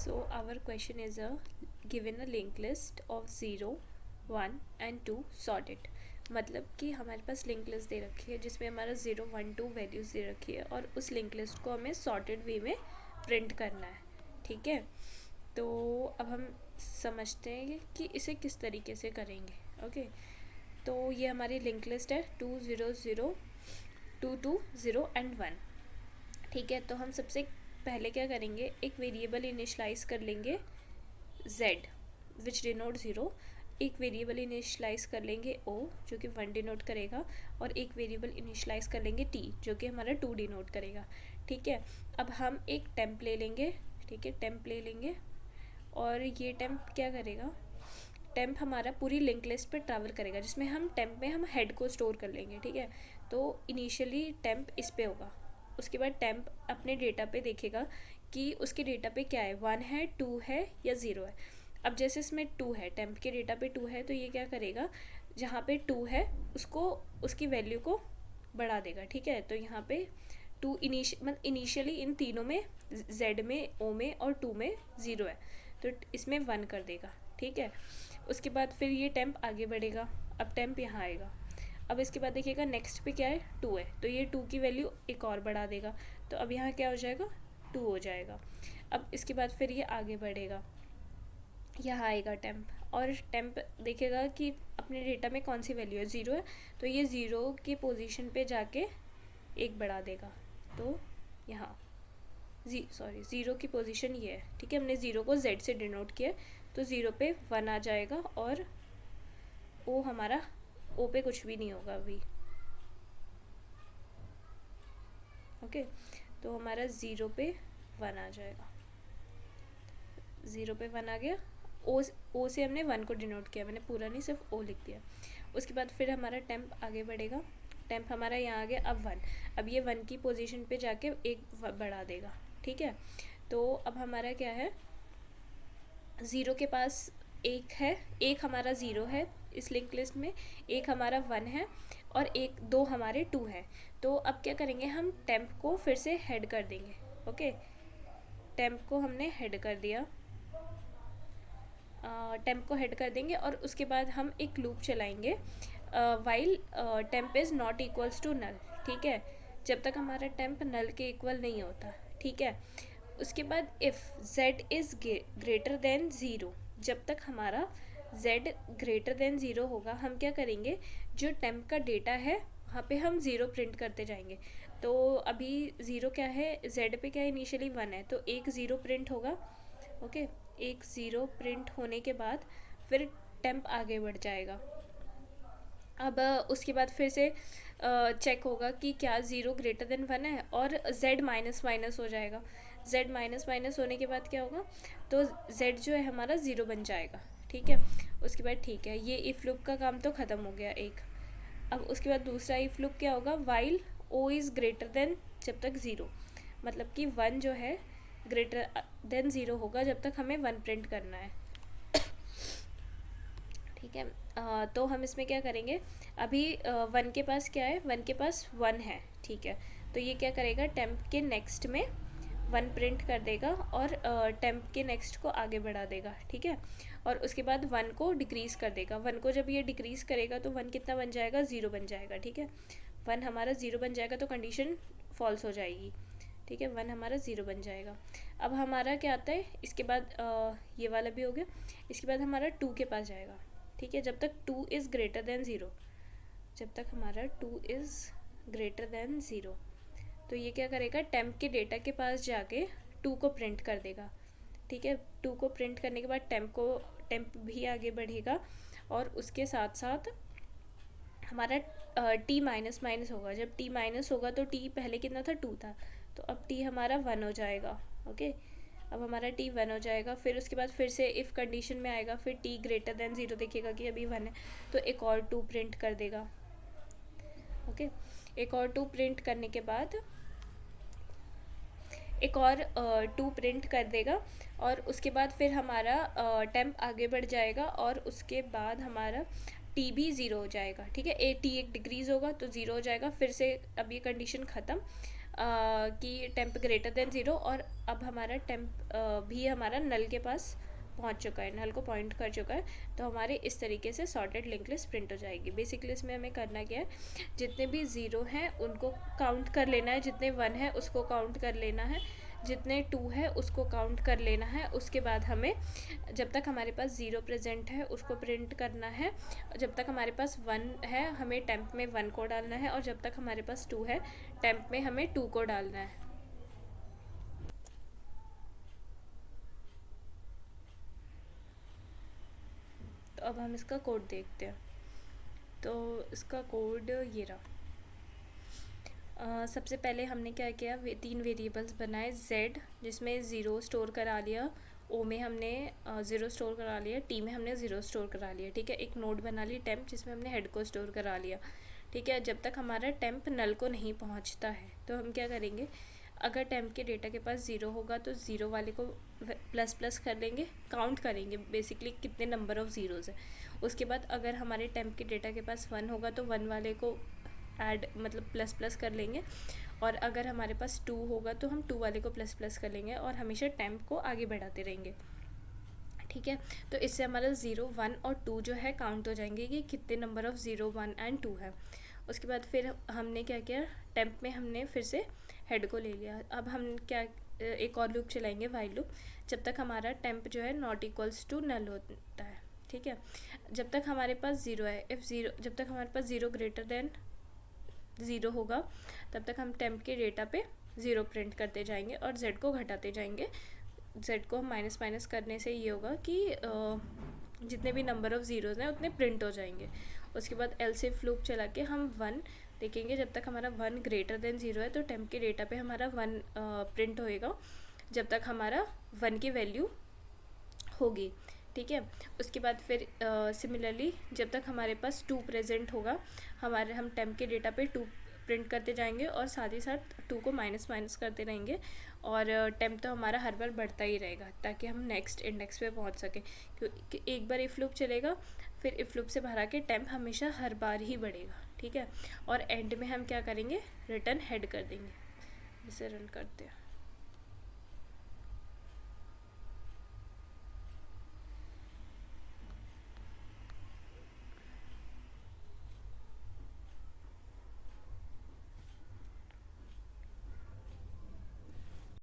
So our question is given a linked list of 0, 1 and 2 sorted. मतलब कि हमारे पास link list दे रखी है जिसमें हमारा 0, 1, 2 वैल्यूज़ दे रखी है और उस लिंक लिस्ट को हमें सॉर्टेड वे में प्रिंट करना है. ठीक है, तो अब हम समझते हैं कि इसे किस तरीके से करेंगे. ओके, तो ये हमारी लिंक लिस्ट है 2, 0, 0, 2, 2, 0 एंड 1. ठीक है, तो हम सबसे पहले क्या करेंगे, एक वेरिएबल इनिशलाइज कर लेंगे z विच डिनोट 0, एक वेरिएबल इनिशलाइज कर लेंगे o जो कि 1 डिनोट करेगा, और एक वेरिएबल इनिशलाइज कर लेंगे t जो कि हमारा 2 डिनोट करेगा. ठीक है, अब हम एक टेम्प ले लेंगे. ठीक है, टेम्प ले लेंगे और ये टेम्प क्या करेगा, टेम्प हमारा पूरी लिंक लिस्ट पे ट्रैवल करेगा जिसमें हम टेम्प में हम हेड को स्टोर कर लेंगे. ठीक है, तो इनिशियली टेम्प इस पे होगा, उसके बाद टेम्प अपने डेटा पे देखेगा कि उसके डेटा पे क्या है, 1 है, 2 है या 0 है. अब जैसे इसमें 2 है, टेम्प के डेटा पे 2 है, तो ये क्या करेगा, जहाँ पे 2 है उसको उसकी वैल्यू को बढ़ा देगा. ठीक है, तो यहाँ पे 2 इनिशियली इन तीनों में z में, o में और 2 में 0 है, तो इसमें 1 कर देगा. ठीक है, उसके बाद फिर ये टेम्प आगे बढ़ेगा. अब टेम्प यहाँ आएगा. अब इसके बाद देखिएगा नेक्स्ट पे क्या है, 2 है, तो ये 2 की वैल्यू एक और बढ़ा देगा, तो अब यहाँ क्या हो जाएगा, 2 हो जाएगा. अब इसके बाद फिर ये आगे बढ़ेगा, यहाँ आएगा टेम्प, और टेम्प देखेगा कि अपने डेटा में कौन सी वैल्यू है, 0 है, तो ये 0 की पोजीशन पे जाके एक बढ़ा देगा, तो यहाँ 0 की पोजीशन ये है. ठीक है, हमने 0 को z से डिनोट किया, तो 0 पे 1 आ जाएगा और o हमारा, o पे कुछ भी नहीं होगा अभी. ओके, तो हमारा 0 पे 1 आ जाएगा, 0 पे 1 आ गया. o से हमने 1 को डिनोट किया, मैंने पूरा नहीं सिर्फ o लिख दिया. उसके बाद फिर हमारा टेम्प आगे बढ़ेगा, टेम्प हमारा यहाँ आ गया, अब 1, अब ये 1 की पोजीशन पे जाके एक बढ़ा देगा. ठीक है, तो अब हमारा क्या है, 0 के पास एक है, एक हमारा 0 है इस लिंक लिस्ट में, एक हमारा 1 है और एक 2 हमारे 2 है. तो अब क्या करेंगे, हम टेम्प को फिर से हेड कर देंगे. ओके, टेम्प को हमने हेड कर दिया, टेम्प को हेड कर देंगे और उसके बाद हम एक लूप चलाएंगे while temp is not equals to null. ठीक है, जब तक हमारा टेम्प नल के इक्वल नहीं होता. ठीक है, उसके बाद if z is greater than 0, जब तक हमारा z ग्रेटर देन 0 होगा, हम क्या करेंगे, जो टेम्प का डेटा है वहाँ पे हम 0 प्रिंट करते जाएंगे. तो अभी 0 क्या है, z पे क्या है, इनिशियली 1 है, तो एक 0 प्रिंट होगा. ओके, एक 0 प्रिंट होने के बाद फिर टेम्प आगे बढ़ जाएगा. अब उसके बाद फिर से चेक होगा कि क्या 0 ग्रेटर देन 1 है, और z माइनस माइनस हो जाएगा. z माइनस माइनस होने के बाद क्या होगा, तो z जो है हमारा 0 बन जाएगा. ठीक है, उसके बाद ठीक है, ये इफ़ लूप का काम तो ख़त्म हो गया एक. अब उसके बाद दूसरा इफ़ लूप क्या होगा, while o is greater than, जब तक 0, मतलब कि 1 जो है ग्रेटर देन 0 होगा जब तक हमें 1 प्रिंट करना है. ठीक है, तो हम इसमें क्या करेंगे, अभी 1 के पास क्या है, 1 के पास 1 है. ठीक है, तो ये क्या करेगा, टेम्प के नेक्स्ट में 1 प्रिंट कर देगा और टेम्प के नेक्स्ट को आगे बढ़ा देगा. ठीक है, और उसके बाद 1 को डिक्रीज़ कर देगा. 1 को जब ये डिक्रीज़ करेगा तो 1 कितना बन जाएगा, 0 बन जाएगा. ठीक है, 1 हमारा 0 बन जाएगा तो कंडीशन फॉल्स हो जाएगी. ठीक है, 1 हमारा 0 बन जाएगा. अब हमारा क्या आता है, इसके बाद ये वाला भी हो गया. इसके बाद हमारा 2 के पास जाएगा. ठीक है, जब तक 2 इज़ ग्रेटर देन 0, जब तक हमारा 2 इज़ ग्रेटर देन 0, तो ये क्या करेगा, टेम्प के डेटा के पास जाके 2 को प्रिंट कर देगा. ठीक है, 2 को प्रिंट करने के बाद टेम्प भी आगे बढ़ेगा और उसके साथ साथ हमारा t माइनस माइनस होगा. जब t माइनस होगा तो t पहले कितना था, 2 था, तो अब t हमारा 1 हो जाएगा. ओके, अब हमारा t 1 हो जाएगा. फिर उसके बाद फिर से इफ़ कंडीशन में आएगा, फिर t ग्रेटर देन 0 देखेगा कि अभी 1 है, तो एक और 2 प्रिंट कर देगा. ओके, एक और 2 प्रिंट करने के बाद एक और 2 प्रिंट कर देगा और उसके बाद फिर हमारा टेम्प आगे बढ़ जाएगा और उसके बाद हमारा टी भी 0 हो जाएगा. ठीक है, टी एक डिक्रीज़ होगा तो 0 हो जाएगा. फिर से अब ये कंडीशन ख़त्म. कि टेम्प ग्रेटर देन ज़ीरो, और अब हमारा टेम्प भी हमारा नल के पास पहुंच चुका है, नल को पॉइंट कर चुका है, तो हमारे इस तरीके से सॉर्टेड लिंक लिस्ट प्रिंट हो जाएगी। बेसिकली इसमें हमें करना क्या है, जितने भी ज़ीरो हैं उनको काउंट कर लेना है, जितने वन है उसको काउंट कर लेना है, जितने टू है उसको काउंट कर लेना है। उसके बाद हमें जब तक हमारे पास ज़ीरो प्रेजेंट है उसको प्रिंट करना है, जब तक हमारे पास वन है हमें टेम्प में वन को डालना है, और जब तक हमारे पास टू है टेम्प में हमें टू को डालना है। तो अब हम इसका कोड देखते हैं। तो इसका कोड ये रहा। सबसे पहले हमने क्या किया, तीन वेरिएबल्स बनाए, z जिसमें ज़ीरो स्टोर करा लिया, ओ में हमने ज़ीरो स्टोर करा लिया, टी में हमने ज़ीरो स्टोर करा लिया, ठीक है। एक नोड बना ली टेम्प जिसमें हमने हेड को स्टोर करा लिया, ठीक है। जब तक हमारा टेम्प नल को नहीं पहुंचता है तो हम क्या करेंगे, अगर टेम्प के डेटा के पास ज़ीरो होगा तो ज़ीरो वाले को प्लस प्लस कर लेंगे, काउंट करेंगे बेसिकली कितने नंबर ऑफ़ ज़ीरोज़ है। उसके बाद अगर हमारे टेम्प के डेटा के पास वन होगा तो वन वाले को ऐड मतलब प्लस प्लस कर लेंगे, और अगर हमारे पास टू होगा तो हम टू वाले को प्लस प्लस कर लेंगे, और हमेशा टेम्प को आगे बढ़ाते रहेंगे, ठीक है। तो इससे हमारा ज़ीरो वन और टू जो है काउंट हो जाएंगे कि कितने number of zero one and two है। उसके बाद फिर हमने क्या किया, टेम्प में हमने फिर से हेड को ले लिया। अब हम क्या एक और लूप चलाएंगे, वाइल लूप, जब तक हमारा टेम्प जो है नॉट इक्वल्स टू नल होता है, ठीक है। जब तक हमारे पास ज़ीरो है, इफ़ ज़ीरो, जब तक हमारे पास ज़ीरो ग्रेटर देन ज़ीरो होगा तब तक हम टेम्प के डेटा पे ज़ीरो प्रिंट करते जाएंगे और z को घटाते जाएंगे। z को हम माइनस माइनस करने से ये होगा कि जितने भी नंबर ऑफ़ ज़ीरोज़ हैं उतने प्रिंट हो जाएंगे। उसके बाद एल्स इफ लूप चला के हम वन देखेंगे, जब तक हमारा वन ग्रेटर देन ज़ीरो है तो टेम्प के डेटा पे हमारा वन प्रिंट होएगा, जब तक हमारा वन की वैल्यू होगी, ठीक है। उसके बाद फिर सिमिलरली जब तक हमारे पास टू प्रेजेंट होगा हम टेम्प के डेटा पे टू प्रिंट करते जाएंगे, और साथ ही साथ टू को माइनस माइनस करते रहेंगे, और टेम्प तो हमारा हर बार बढ़ता ही रहेगा ताकि हम नेक्स्ट इंडेक्स पे पहुंच सकें। क्योंकि एक बार इफ़ लूप चलेगा, फिर इफ़ लूप से बाहर आके टेम्प हमेशा हर बार ही बढ़ेगा, ठीक है। और एंड में हम क्या करेंगे, रिटर्न हेड कर देंगे। इसे रन करते हैं।